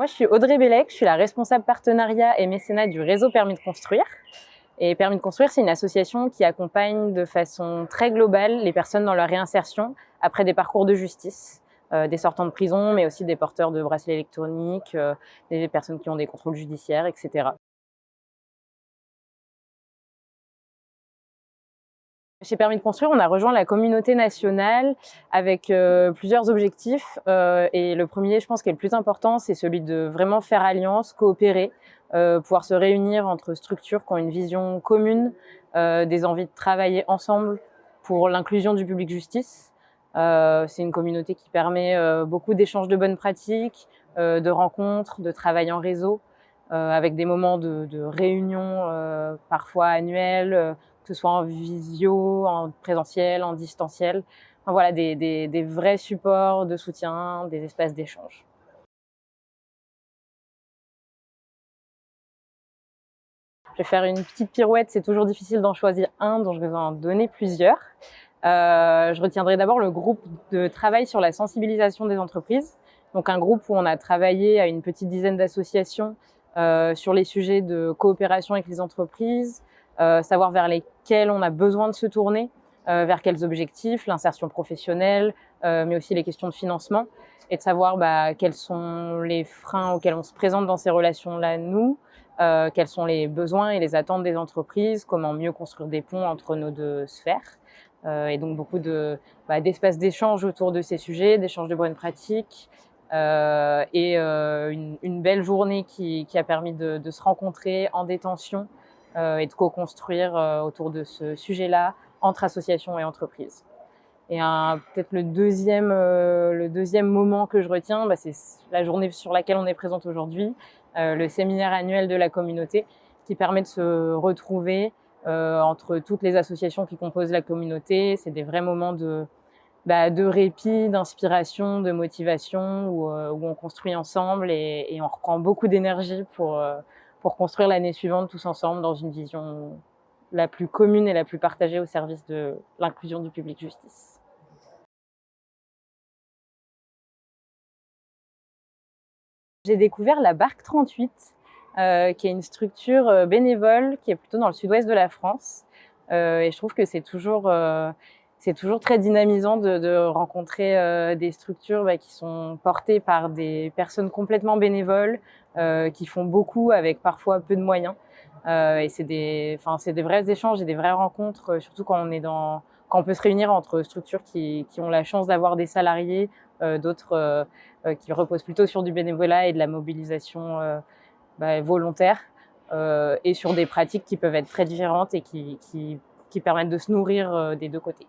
je suis Audrey Bellec, je suis la responsable partenariat et mécénat du réseau Permis de Construire. Et Permis de Construire, c'est une association qui accompagne de façon très globale les personnes dans leur réinsertion après des parcours de justice, des sortants de prison, mais aussi des porteurs de bracelets électroniques, des personnes qui ont des contrôles judiciaires, etc. Chez Permis de Construire, on a rejoint la communauté nationale avec plusieurs objectifs. Et le premier, je pense, qui est le plus important, c'est celui de vraiment faire alliance, coopérer, pouvoir se réunir entre structures qui ont une vision commune, des envies de travailler ensemble pour l'inclusion du public justice. C'est une communauté qui permet beaucoup d'échanges de bonnes pratiques, de rencontres, de travail en réseau, avec des moments de réunion parfois annuels, que ce soit en visio, en présentiel, en distanciel. Enfin, voilà, des vrais supports de soutien, des espaces d'échange. Je vais faire une petite pirouette, c'est toujours difficile d'en choisir un, donc je vais en donner plusieurs. Je retiendrai d'abord le groupe de travail sur la sensibilisation des entreprises. Donc un groupe où on a travaillé à une petite dizaine d'associations sur les sujets de coopération avec les entreprises, savoir vers lesquels on a besoin de se tourner, vers quels objectifs, l'insertion professionnelle, mais aussi les questions de financement, et de savoir quels sont les freins auxquels on se présente dans ces relations-là, nous, quels sont les besoins et les attentes des entreprises, comment mieux construire des ponts entre nos deux sphères. Et donc beaucoup d'espaces d'échange autour de ces sujets, d'échange de bonnes pratiques, et une belle journée qui a permis de se rencontrer en détention et de co-construire autour de ce sujet-là entre associations et entreprises. Et peut-être le deuxième moment que je retiens, c'est la journée sur laquelle on est présente aujourd'hui, le séminaire annuel de la communauté, qui permet de se retrouver entre toutes les associations qui composent la communauté. C'est des vrais moments de répit, d'inspiration, de motivation, où on construit ensemble et on reprend beaucoup d'énergie pour construire l'année suivante tous ensemble dans une vision la plus commune et la plus partagée au service de l'inclusion du public justice. J'ai découvert la Barque 38, qui est une structure bénévole qui est plutôt dans le sud-ouest de la France. Et je trouve que c'est toujours très dynamisant de rencontrer des structures qui sont portées par des personnes complètement bénévoles, qui font beaucoup avec parfois peu de moyens. Et c'est des vrais échanges et des vraies rencontres, surtout quand on peut se réunir entre structures qui ont la chance d'avoir des salariés, d'autres qui reposent plutôt sur du bénévolat et de la mobilisation volontaire, et sur des pratiques qui peuvent être très différentes et qui permettent de se nourrir des deux côtés.